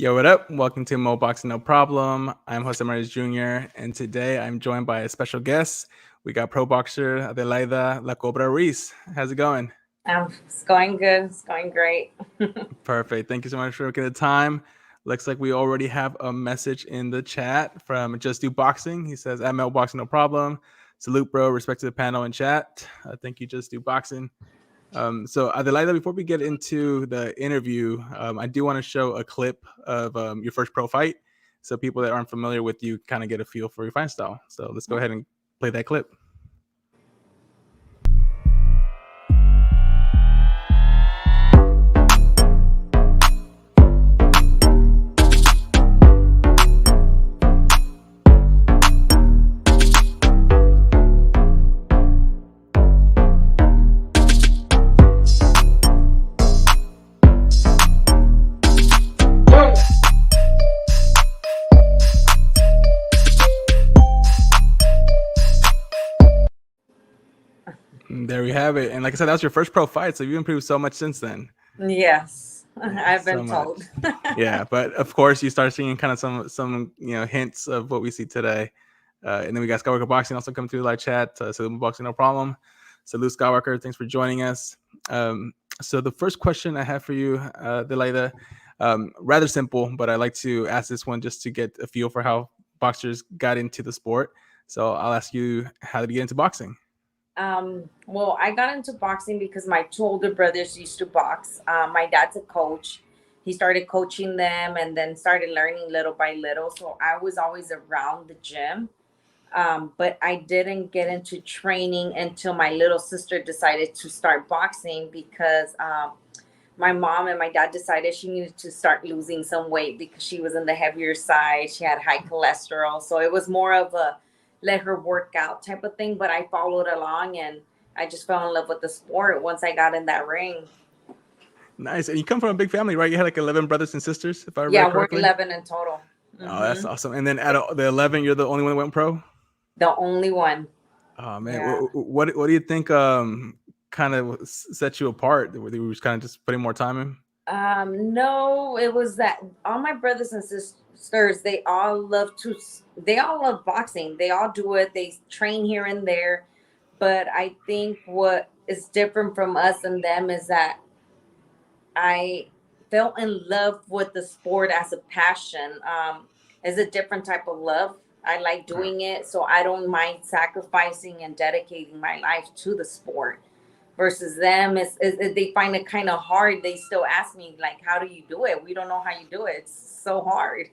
Yo, what up? Welcome to Mo Boxing No Problem. I'm Jose Maris Jr. and today I'm joined by a special guest. We got pro boxer Adelaida La Cobra Ruiz. How's it going? It's going good. It's going great. Perfect. Thank you so much for making the time. Looks like we already have a message in the chat from Just Do Boxing. He says, "I'm Mo Boxing No Problem. Salute, bro. Respect to the panel and chat. Thank you, Just Do Boxing." So Adelaida, before we get into the interview, I do want to show a clip of your first pro fight, so people that aren't familiar with you kind of get a feel for your fight style. So let's go ahead and play that clip. There we have it. And like I said, that was your first pro fight, so you've improved so much since then. Yes, Yeah, I've so been told. Yeah, but of course you start seeing kind of some hints of what we see today. And then we got Skywalker Boxing also come through the live chat. Salute Boxing, no problem. Salute Skywalker, thanks for joining us. So the first question I have for you, Adelaida, rather simple, but I like to ask this one just to get a feel for how boxers got into the sport. So I'll ask you, how did you get into boxing? Well, I got into boxing because my two older brothers used to box. My dad's a coach. He started coaching them and then started learning little by little. So I was always around the gym. But I didn't get into training until my little sister decided to start boxing because my mom and my dad decided she needed to start losing some weight because she was on the heavier side. She had high cholesterol. So it was more of a let her work out type of thing. But I followed along and I just fell in love with the sport once I got in that ring. Nice. And you come from a big family, right? You had like 11 brothers and sisters, if I remember Yeah, we're correctly. 11 in total. Oh, that's awesome. And then out of the 11, you're the only one that went pro? The only one. Oh, man. Yeah. What do you think kind of set you apart? Were you just kind of just putting more time in? No, it was that all my brothers and sisters, they all love boxing. They all do it. They train here and there. But I think what is different from us and them is that I fell in love with the sport as a passion. It's a different type of love. I like doing it, so I don't mind sacrificing and dedicating my life to the sport. Versus them, they find it kind of hard. They still ask me like, "How do you do it? We don't know how you do it. It's so hard."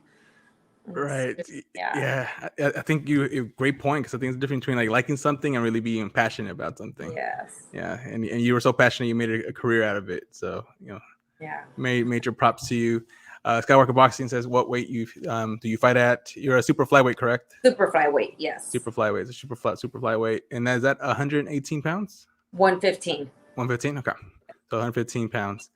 Right. Yeah. Yeah. I think great point, because I think it's the difference between like liking something and really being passionate about something. Yes. Yeah. And you were so passionate, you made a career out of it. So, Yeah. major props to you. Skywalker Boxing says, what weight do you fight at? You're a super flyweight, correct? Super flyweight, yes. Super flyweight. It's a super flyweight. And is that 118 pounds? 115. 115? Okay. So 115 pounds.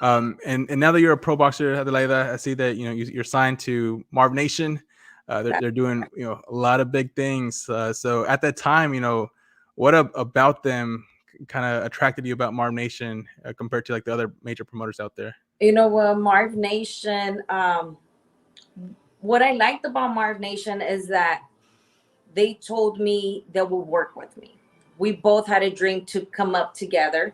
And now that you're a pro boxer, Adelaida, I see that you're signed to Marv Nation. They're doing a lot of big things. So at that time, what about them kind of attracted you about Marv Nation compared to like the other major promoters out there? Marv Nation. What I liked about Marv Nation is that they told me they will work with me. We both had a dream to come up together.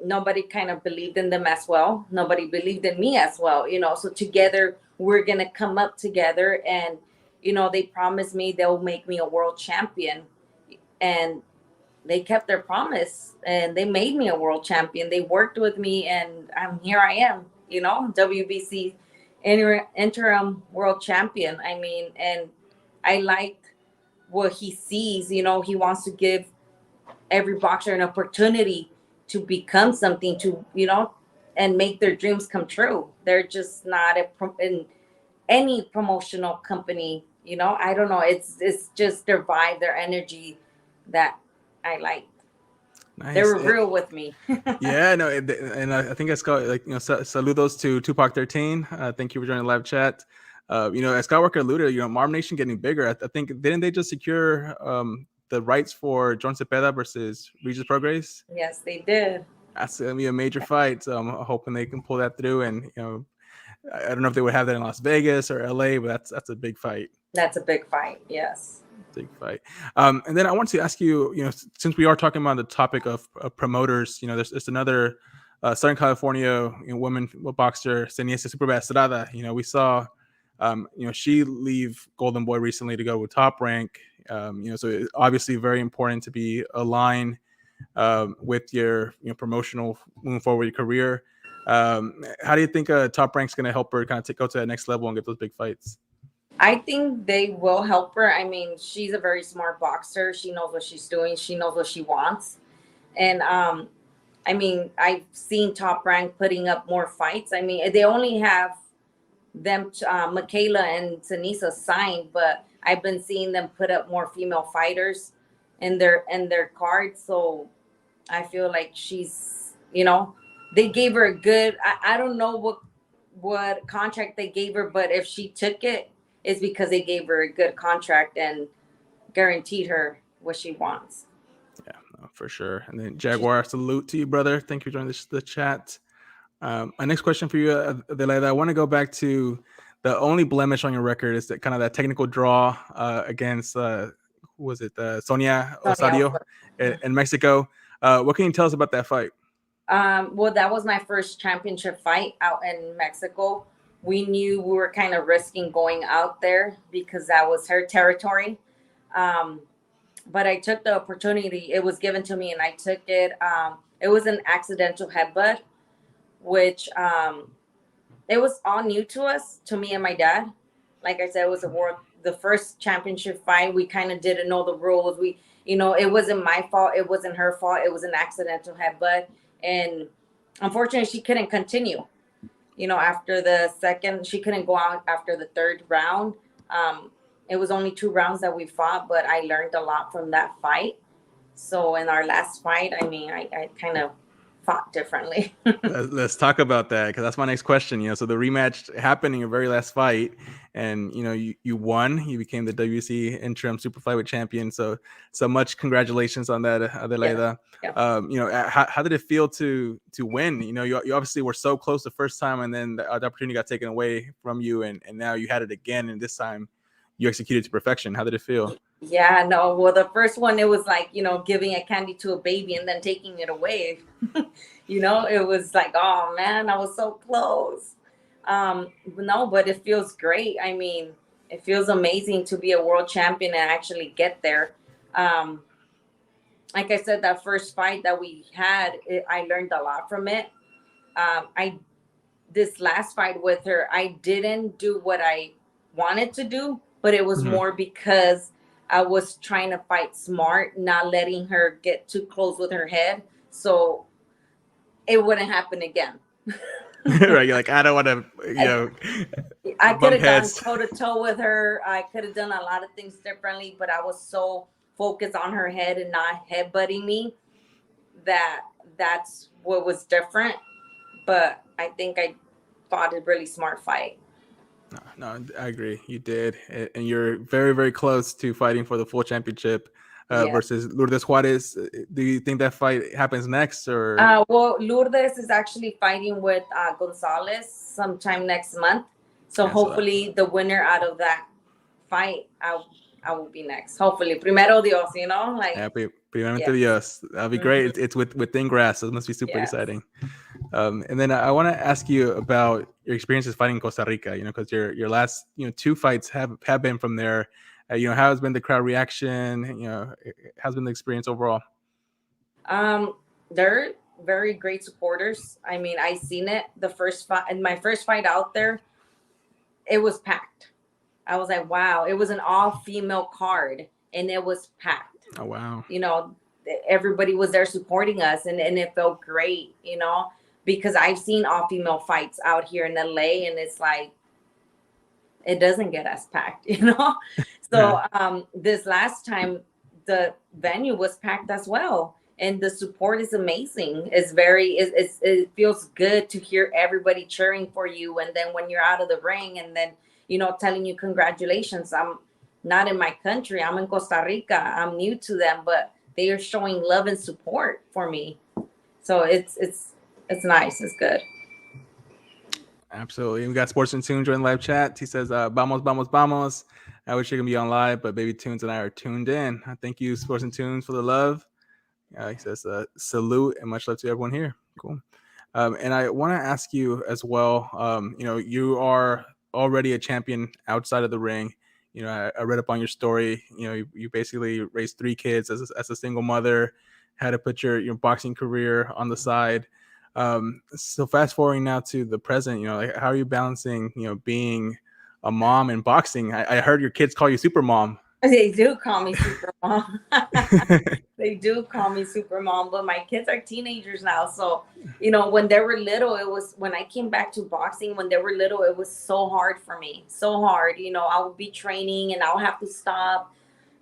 Nobody kind of believed in them as well. Nobody believed in me as well. So together we're going to come up together, and, they promised me they'll make me a world champion, and they kept their promise and they made me a world champion. They worked with me and here I am, WBC interim world champion. I mean, and I liked what he sees. He wants to give every boxer an opportunity to become something, and make their dreams come true. They're just not in any promotional company. I don't know. It's just their vibe, their energy that I liked. Nice. They were real with me. Yeah, no, and I think it's called saludos to Tupac 13. Thank you for joining the live chat. As Skywalker alluded, Marv Nation getting bigger. I think didn't they just secure the rights for John Cepeda versus Regis Prograis? Yes, they did. That's gonna be a major fight. So I'm hoping they can pull that through, and I don't know if they would have that in Las Vegas or LA, but that's a big fight. That's a big fight. Yes. Big fight. And then I want to ask you, since we are talking about the topic of promoters, there's another Southern California woman boxer, Seniesa Superbad Estrada. We saw, she leave Golden Boy recently to go with Top Rank. So it's obviously very important to be aligned with your promotional moving forward your career. How do you think Top Rank's going to help her kind of go to that next level and get those big fights? I think they will help her. I mean, she's a very smart boxer. She knows what she's doing. She knows what she wants. And I mean, I've seen Top Rank putting up more fights. I mean, they only have them, Michaela and Seniesa signed, but I've been seeing them put up more female fighters in their cards. So I feel like she's, they gave her a good. I don't know what contract they gave her, but if she took it, it's because they gave her a good contract and guaranteed her what she wants. Yeah, no, for sure. And then Jaguar, salute to you, brother. Thank you for joining the chat. My next question for you, Adelaida, I want to go back to the only blemish on your record is that kind of that technical draw against who was it? Sonia Osario in Mexico. What can you tell us about that fight? Well, that was my first championship fight out in Mexico. We knew we were kind of risking going out there because that was her territory. But I took the opportunity. It was given to me and I took it. It was an accidental headbutt, which it was all new to us, to me and my dad. Like I said, it was the first championship fight. We kind of didn't know the rules. It wasn't my fault. It wasn't her fault. It was an accidental headbutt. And unfortunately, she couldn't continue. After the second, she couldn't go out after the third round. It was only 2 rounds that we fought, but I learned a lot from that fight. So in our last fight, I mean, I kind of fought differently. Let's talk about that, because that's my next question. So the rematch happened in your very last fight, and you won. You became the WC interim super flyweight champion. So much congratulations on that, Adelaida. Yeah. How did it feel to win? You obviously were so close the first time, and then the opportunity got taken away from you, and now you had it again, and this time you executed to perfection. How did it feel? Yeah, no. Well, the first one, it was like, giving a candy to a baby and then taking it away. It was like, oh man, I was so close. No, but it feels great. I mean, it feels amazing to be a world champion and actually get there. Like I said, that first fight that we had, I learned a lot from it. This last fight with her, I didn't do what I wanted to do, but it was more because I was trying to fight smart, not letting her get too close with her head, so it wouldn't happen again. Right, you're like, I don't want to, I could have gone toe to toe with her. I could have done a lot of things differently, but I was so focused on her head and not headbutting me that's what was different. But I think I fought a really smart fight. No, I agree. You did. And you're very, very close to fighting for the full championship versus Lourdes Juarez. Do you think that fight happens next? Or well, Lourdes is actually fighting with Gonzalez sometime next month. So hopefully the winner out of that fight, I will be next. Hopefully. Primero Dios, Primero Dios. That'll be great. It's within grass, so it must be super exciting. And then I want to ask you about your experiences fighting in Costa Rica, because your last 2 fights have been from there. How has been the crowd reaction? How's been the experience overall? They're very great supporters. I mean, I seen it the first fight, and my first fight out there, it was packed. I was like, wow, it was an all-female card and it was packed. Oh wow. Everybody was there supporting us, and it felt great, because I've seen all-female fights out here in LA, and it's like, it doesn't get as packed, So this last time, the venue was packed as well, and the support is amazing. It feels good to hear everybody cheering for you, and then when you're out of the ring, and then telling you congratulations. I'm not in my country. I'm in Costa Rica. I'm new to them, but they are showing love and support for me. So it's nice. It's good. Absolutely. We got Sports and Tunes joining the live chat. He says, vamos, vamos, vamos. I wish you could be on live, but Baby Tunes and I are tuned in. Thank you, Sports and Tunes, for the love. He says, salute and much love to everyone here. Cool. And I want to ask you as well, you are already a champion outside of the ring. I read up on your story. You basically raised 3 kids as a single mother, had to put your boxing career on the side. So fast forwarding now to the present, how are you balancing, being a mom and boxing? I heard your kids call you Super Mom. They do call me Super Mom. They do call me Super Mom, but my kids are teenagers now. So, when they were little, when I came back to boxing, when they were little, it was so hard for me. So hard. I would be training and I'll have to stop,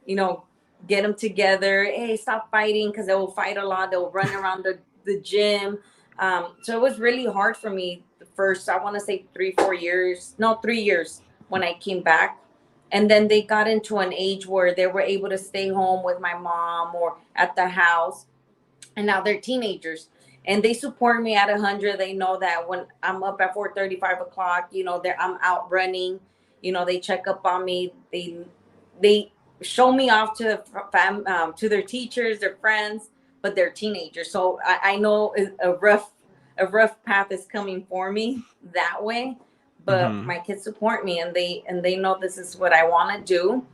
get them together. Hey, stop fighting, because they will fight a lot. They'll run around the gym. So it was really hard for me the first, I want to say 3 years when I came back. And then they got into an age where they were able to stay home with my mom or at the house. And now they're teenagers and they support me at 100. They know that when I'm up at 4:30, 5 o'clock, I'm out running. They check up on me. They show me off to their teachers, their friends, but they're teenagers. So I know a rough path is coming for me that way. But my kids support me, and they know this is what I want to do.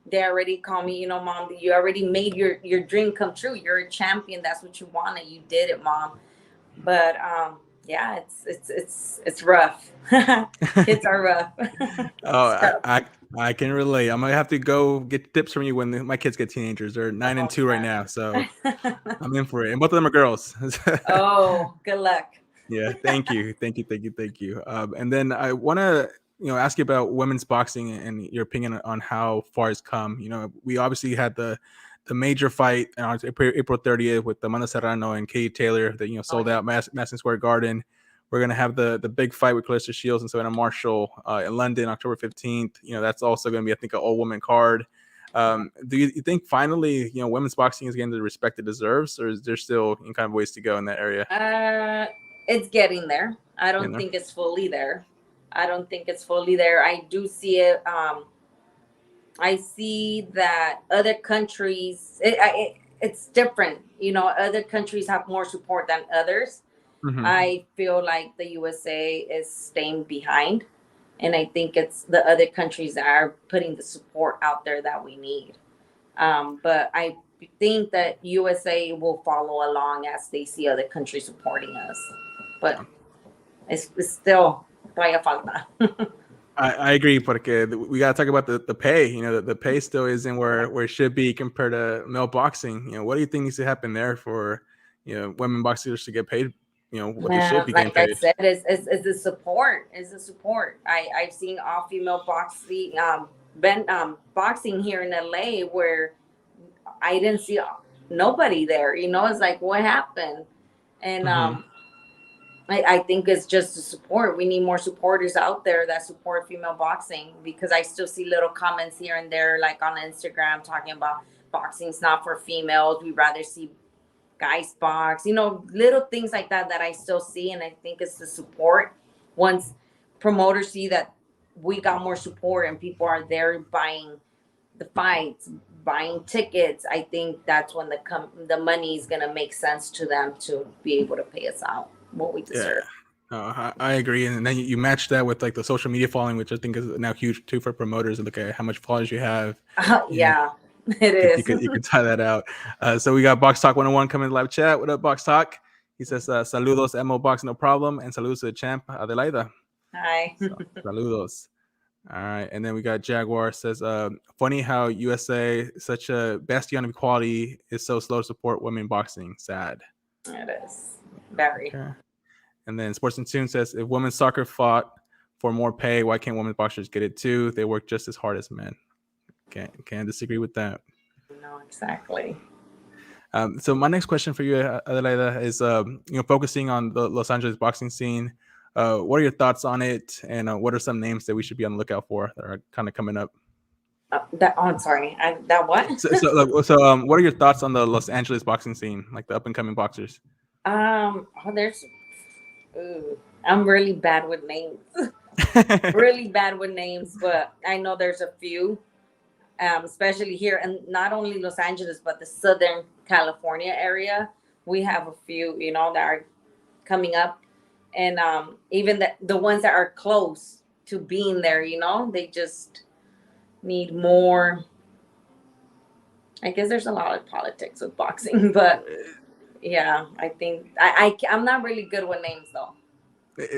They already call me, Mom, you already made your dream come true. You're a champion. That's what you wanted. You did it, Mom. But yeah, it's rough. Kids are rough. I can relate. I'm gonna have to go get tips from you when my kids get teenagers. They're 9 and 2 right now, so I'm in for it. And both of them are girls. Oh, good luck. Yeah, thank you. And then I want to, ask you about women's boxing and your opinion on how far it's come. We obviously had the major fight on April 30th with Amanda Serrano and Katie Taylor that sold out Madison Square Garden. We're gonna have the big fight with Clarissa Shields and Savannah Marshall in London, October 15th. That's also gonna be, I think, an all-woman card. Do you think finally, women's boxing is getting the respect it deserves, or is there still kind of ways to go in that area? It's getting there. I don't think it's fully there. I do see it. I see that other countries, it's different. Other countries have more support than others. I feel like the USA is staying behind. And I think it's the other countries that are putting the support out there that we need. But I think that USA will follow along as they see other countries supporting us. But it's still todavía falta. I agree, porque we got to talk about the pay. The pay still isn't where it should be compared to male boxing. What do you think needs to happen there for women boxers to get paid? What they should be getting paid. Like I said, is the support. I've seen all female boxing, boxing here in LA where I didn't see nobody there. It's like, what happened? And I think it's just the support. We need more supporters out there that support female boxing, because I still see little comments here and there, like on Instagram, talking about boxing's not for females. We'd rather see guys box, little things like that I still see. And I think it's the support. Once promoters see that we got more support and people are there buying the fights, buying tickets, I think that's when the money is going to make sense to them to be able to pay us out what we deserve. Yeah. I agree. And then you match that with like the social media following, which I think is now huge too for promoters, and look at how much followers you have. Yeah, it is. You could tie that out. So we got Box Talk 101 coming in live chat. What up, Box Talk? He says, saludos, MO Box, no problem. And saludos to the champ, Adelaida. Hi. So, saludos. All right. And then we got Jaguar says, funny how USA, such a bastion of equality, is so slow to support women boxing. Sad. It is. Very. Okay. And then Sports and Tune says, if women's soccer fought for more pay, why can't women's boxers get it too? They work just as hard as men. Can't disagree with that. No, exactly. So my next question for you, Adelaida, is focusing on the Los Angeles boxing scene. What are your thoughts on it, and what are some names that we should be on the lookout for that are kind of coming up? I'm sorry. That what? So what are your thoughts on the Los Angeles boxing scene, like the up and coming boxers? There's Ooh, I'm really bad with names. Really bad with names, but I know there's a few, especially here, and not only Los Angeles, but the Southern California area. We have a few, that are coming up, and even the ones that are close to being there, they just need more. I guess there's a lot of politics with boxing, but yeah, I think I'm not really good with names though.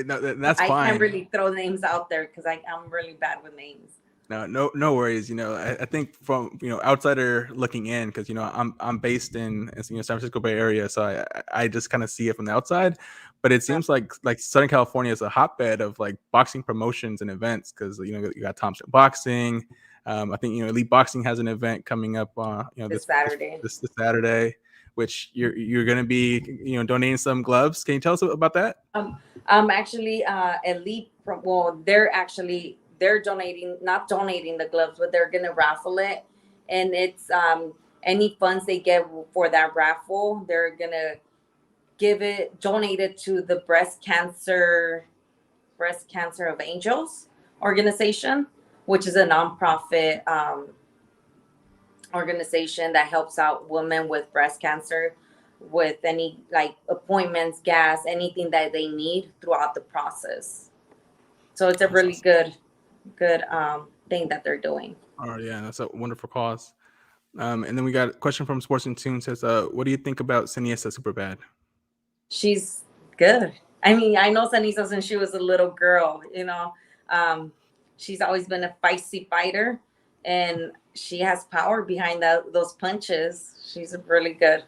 No, that's I fine. can't really throw names out there because I'm really bad with names. No worries. I think from outsider looking in, because I'm based in San Francisco Bay Area, so I just kind of see it from the outside. But it seems like Southern California is a hotbed of like boxing promotions and events, because you got Thompson Boxing. I think Elite Boxing has an event coming up. This Saturday. This Saturday, which you're going to be donating some gloves. Can you tell us about that? Actually, Elite. Well, they're donating, not donating the gloves, but they're gonna raffle it, and it's any funds they get for that raffle, they're gonna donate it to the breast cancer of angels organization, which is a nonprofit organization that helps out women with breast cancer with any like appointments, gas, anything that they need throughout the process. So it's a really good thing that they're doing. Oh yeah, that's a wonderful cause. And then we got a question from Sports in Tune, says, what do you think about Seniesa Superbad? She's good. I mean, I know Sanisa since she was a little girl, she's always been a feisty fighter, and she has power behind those punches. She's really good.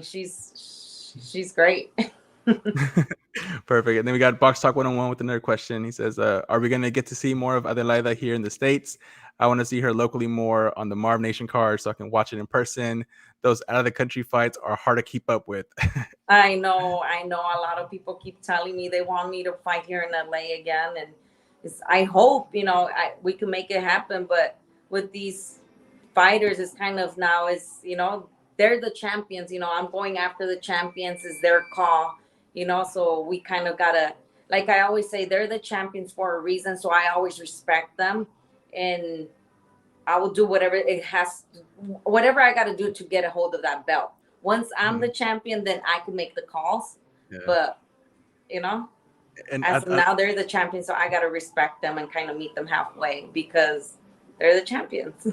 She's great. Perfect. And then we got Box Talk 101 with another question. He says, are we going to get to see more of Adelaida here in the States? I want to see her locally more on the Marv Nation card so I can watch it in person. Those out of the country fights are hard to keep up with. I know. A lot of people keep telling me they want me to fight here in LA again. And I hope, we can make it happen. But with these fighters, it's kind of now they're the champions. I'm going after the champions, is their call. So we kind of gotta, like I always say, they're the champions for a reason. So I always respect them, and I will do whatever I got to do to get a hold of that belt. Once I'm the champion, then I can make the calls. Yeah. But and now they're the champions, so I got to respect them and kind of meet them halfway because they're the champions.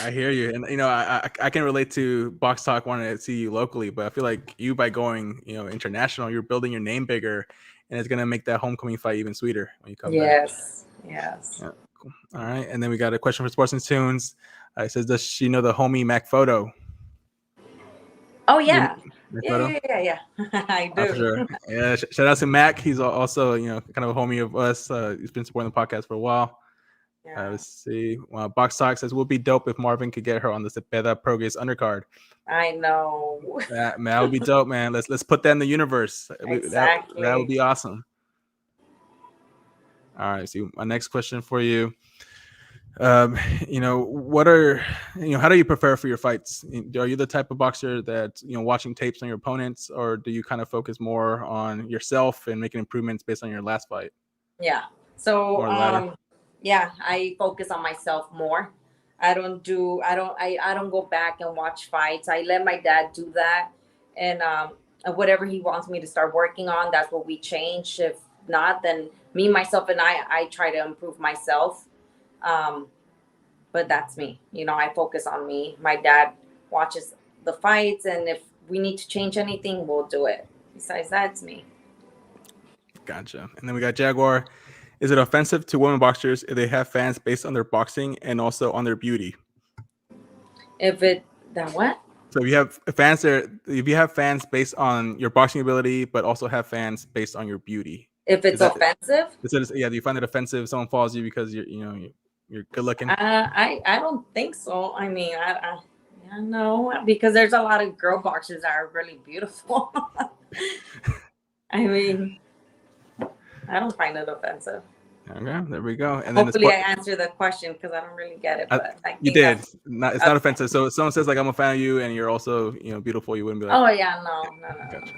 I hear you, and I can relate to Box Talk wanting to see you locally, but I feel like you, by going international, you're building your name bigger, and it's gonna make that homecoming fight even sweeter when you come back. Yes. Yeah, cool. All right, and then we got a question for Sports and Tunes. It says, does she know the homie Mac Photo? Oh yeah. Yeah. I do. For sure. Yeah, shout out to Mac. He's also kind of a homie of us. He's been supporting the podcast for a while. Yeah. Let's see. Box Talk says, would be dope if Marvin could get her on the Cepeda Progress undercard. I know. That would be dope, man. Let's put that in the universe. Exactly. That would be awesome. All right. So my next question for you. What are how do you prepare for your fights? Are you the type of boxer that watching tapes on your opponents, or do you kind of focus more on yourself and making improvements based on your last fight? Yeah. So yeah, I focus on myself more. I don't go back and watch fights. I let my dad do that, and whatever he wants me to start working on, that's what we change. If not, then me, myself, and I try to improve myself. But that's me. I focus on me. My dad watches the fights, and if we need to change anything, we'll do it. Besides that, it's me. Gotcha. And then we got Jaguar. Is it offensive to women boxers if they have fans based on their boxing and also on their beauty? What? So if you have fans based on your boxing ability, but also have fans based on your beauty. If it's offensive? Do you find it offensive if someone follows you because you're good looking? I don't think so. I mean, I know, because there's a lot of girl boxers that are really beautiful. I mean, I don't find it offensive. Okay, there we go. And hopefully I answered the question because I don't really get it. But you did. It's not offensive. So if someone says like, I'm a fan of you and you're also beautiful, you wouldn't be like, oh yeah, no. Gotcha.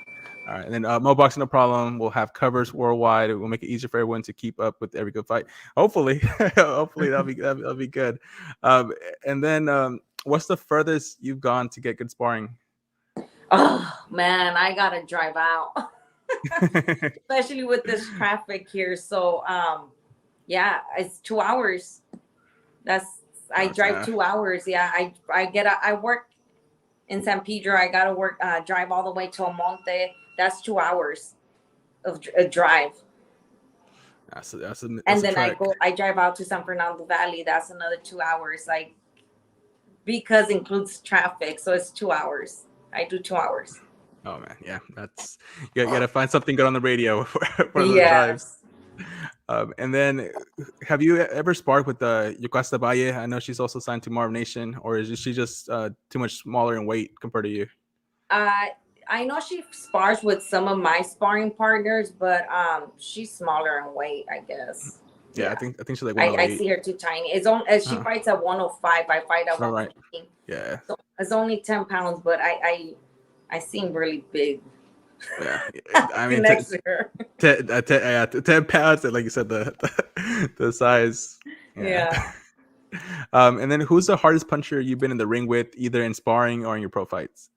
All right, and then Mo Boxing No Problem will have covers worldwide. It will make it easier for everyone to keep up with every good fight. Hopefully, hopefully that'll be good. Um, and then, what's the furthest you've gone to get good sparring? Oh man, I gotta drive out, especially with this traffic here. So yeah, it's 2 hours. That's I drive 2 hours. Yeah, I work in San Pedro. I gotta work drive all the way to Monte. That's 2 hours of a drive. That's And a then trek. I drive out to San Fernando Valley. That's another 2 hours. Like because includes traffic, so it's 2 hours. I do 2 hours. Oh man, yeah, that's you gotta find something good on the radio for those drives. Yes. And then, have you ever sparred with Costa Valle? I know she's also signed to Marv Nation, or is she just too much smaller in weight compared to you? I know she spars with some of my sparring partners, but she's smaller in weight, I guess. Yeah, I think she's like 108. I 108. see her too tiny. It's on as she fights at 105. I fight at 115. Right. Yeah. So it's only 10 pounds, but I seem really big. Yeah, I mean, next to her. 10 pounds, and like you said, the size. Yeah. And then, who's the hardest puncher you've been in the ring with, either in sparring or in your pro fights?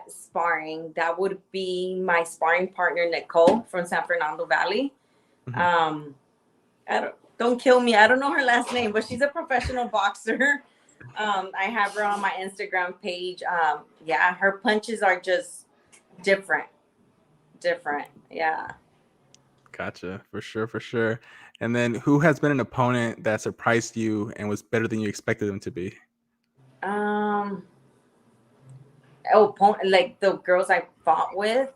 Sparring. That would be my sparring partner Nicole from San Fernando Valley. Mm-hmm. Don't kill me. I don't know her last name, but she's a professional boxer. I have her on my Instagram page. Yeah, her punches are just different. Yeah. Gotcha. For sure. And then, who has been an opponent that surprised you and was better than you expected them to be? Like the girls I fought with.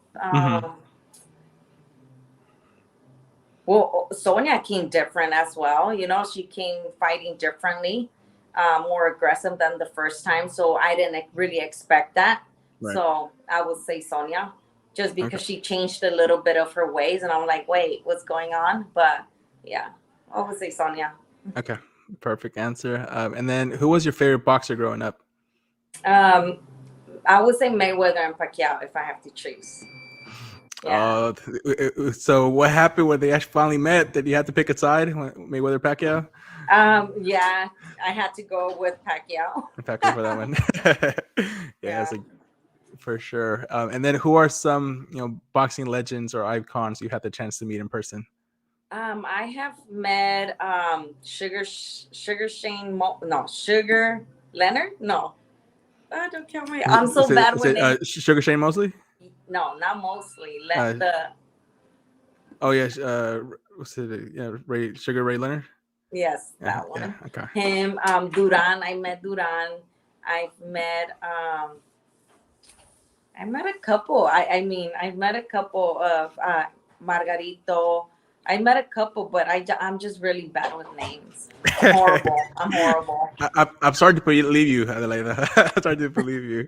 Well, Sonia King different as well. You know, she came fighting differently, more aggressive than the first time. So I didn't really expect that. Right. So I would say Sonia, just because she changed a little bit of her ways, and I'm like, wait, what's going on? But yeah, I would say Sonia. Okay, perfect answer. And then, who was your favorite boxer growing up? I would say Mayweather and Pacquiao if I have to choose. Yeah. So what happened when they actually finally met? Did you have to pick a side, Mayweather, Pacquiao? Yeah, I had to go with Pacquiao. Pacquiao for that one. Yeah, it's like, for sure. And then, who are some boxing legends or icons you had the chance to meet in person? I have met Sugar Leonard. No, don't kill me. I'm so bad with names. Sugar Shane Mosley? No, not mostly. Oh yeah, what's it? Yeah, Ray Leonard. Yes, that one. Yeah, okay. Him, Duran. I met Duran. I've met a couple. I met a couple of Margarito. I met a couple, but I'm just really bad with names. I'm horrible. I'm sorry to leave you, Adelaida. I'm sorry to believe you.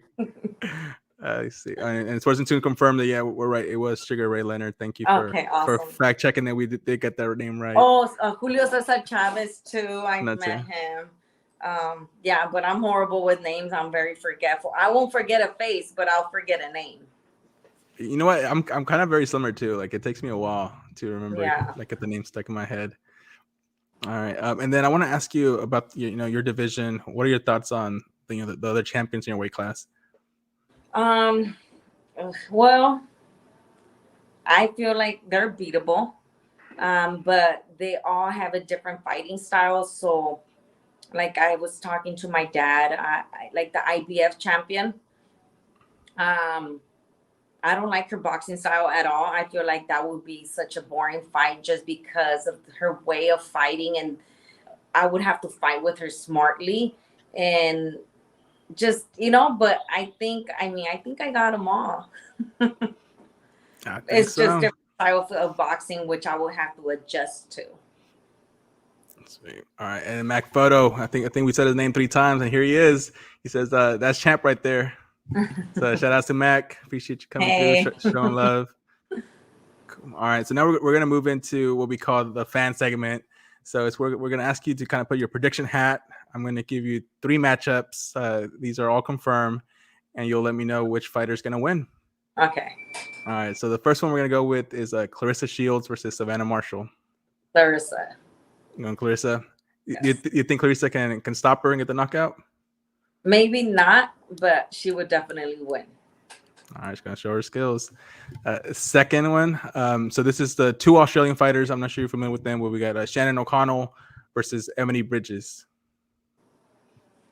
I see. And it wasn't to confirm that, we're right. It was Sugar Ray Leonard. Thank you for fact checking that we did get that name right. Oh, Julio Cesar Chavez too. I met him. Yeah, but I'm horrible with names. I'm very forgetful. I won't forget a face, but I'll forget a name. You know what? I'm kind of very similar too. Like, it takes me a while to remember, like, get the name stuck in my head. All right. And then I want to ask you about your division. What are your thoughts on the other champions in your weight class? Well, I feel like they're beatable, but they all have a different fighting style. So, like, I was talking to my dad, I like the IBF champion. I don't like her boxing style at all. I feel like that would be such a boring fight just because of her way of fighting, and I would have to fight with her smartly and just, but I think I got them all. It's just different styles of boxing, which I will have to adjust to. Sweet. All right. And Mac Photo, I think we said his name 3 times, and here he is. He says, that's champ right there. So shout out to Mac. Appreciate you coming through, showing love. Cool. All right. So now we're going to move into what we call the fan segment. So we're going to ask you to kind of put your prediction hat. I'm going to give you 3 matchups. These are all confirmed, and you'll let me know which fighter's going to win. Okay. All right. So the first one we're gonna go with is Clarissa Shields versus Savannah Marshall. Clarissa. You going Clarissa? Yes. You think Clarissa can stop her and get the knockout? Maybe not, but she would definitely win. All right, she's gonna show her skills. Second one. So this is the two Australian fighters. I'm not sure you're familiar with them. But we got Shannon O'Connell versus Emily Bridges.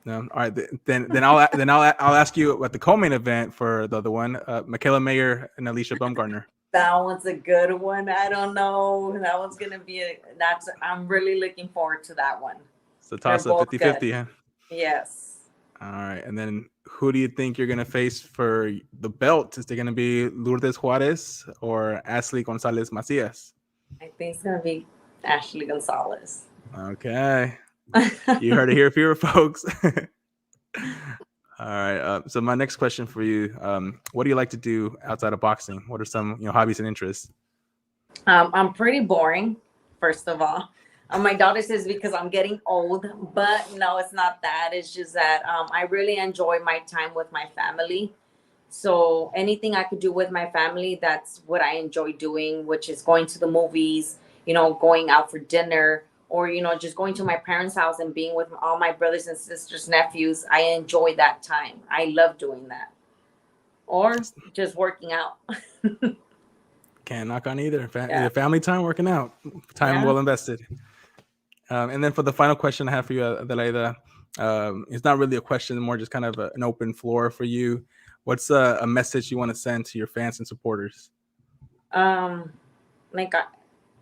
No, all right. Then I'll ask you about the co-main event for the other one. Michaela Mayer and Alicia Baumgartner. That one's a good one. I don't know. That one's gonna be I'm really looking forward to that one. It's a toss up 50-50, huh? Yes. All right. And then who do you think you're gonna face for the belt? Is it gonna be Lourdes Juarez or Ashley Gonzalez Macias? I think it's gonna be Ashley Gonzalez. Okay. You heard it here, fewer folks. All right. So my next question for you: what do you like to do outside of boxing? What are some hobbies and interests? I'm pretty boring, first of all. My daughter says because I'm getting old, but no, it's not that. It's just that I really enjoy my time with my family. So anything I could do with my family, that's what I enjoy doing, which is going to the movies, going out for dinner, or just going to my parents' house and being with all my brothers and sisters, nephews. I enjoy that time. I love doing that. Or just working out. Can't knock on either. Either family time, working out, time well invested. And then for the final question I have for you, Adelaida, it's not really a question, more just kind of an open floor for you. What's a message you want to send to your fans and supporters?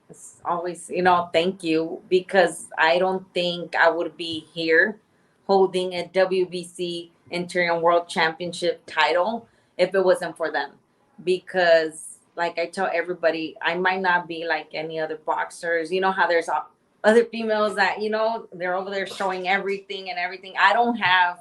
It's always, thank you, because I don't think I would be here holding a WBC Interim World Championship title if it wasn't for them. Because, like I tell everybody, I might not be like any other boxers. You know how there's other females that, they're over there showing everything and everything. I don't have.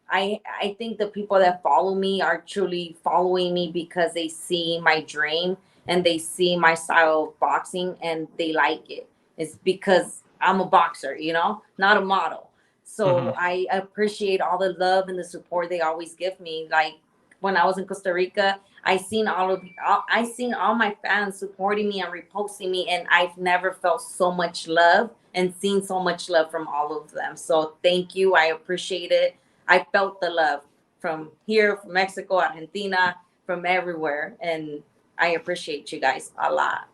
I think the people that follow me are truly following me because they see my dream and they see my style of boxing and they like it. It's because I'm a boxer, not a model. So I appreciate all the love and the support they always give me. Like when I was in Costa Rica, I seen all my fans supporting me and reposting me, and I've never felt so much love and seen so much love from all of them. So thank you. I appreciate it. I felt the love from here, from Mexico, Argentina, from everywhere. And I appreciate you guys a lot.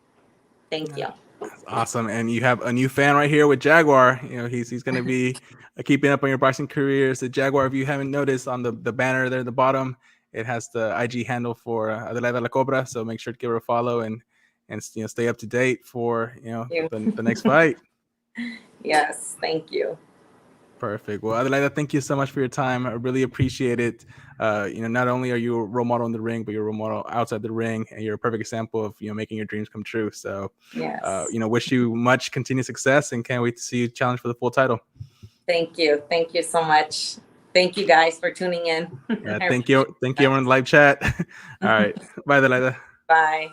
Thank you. That's awesome. And you have a new fan right here with Jaguar. He's going to be keeping up on your boxing career. So Jaguar, if you haven't noticed on the banner there at the bottom, it has the IG handle for Adelaida La Cobra. So make sure to give her a follow and stay up to date for the next fight. Yes, thank you. Perfect. Well, Adelaida, thank you so much for your time. I really appreciate it. Not only are you a role model in the ring, but you're a role model outside the ring, and you're a perfect example of making your dreams come true. So, yes. Wish you much continued success, and can't wait to see you challenge for the full title. Thank you. Thank you so much. Thank you guys for tuning in. Thank you. Thank you, everyone in the live chat. All right. Bye, Adelaida. Bye.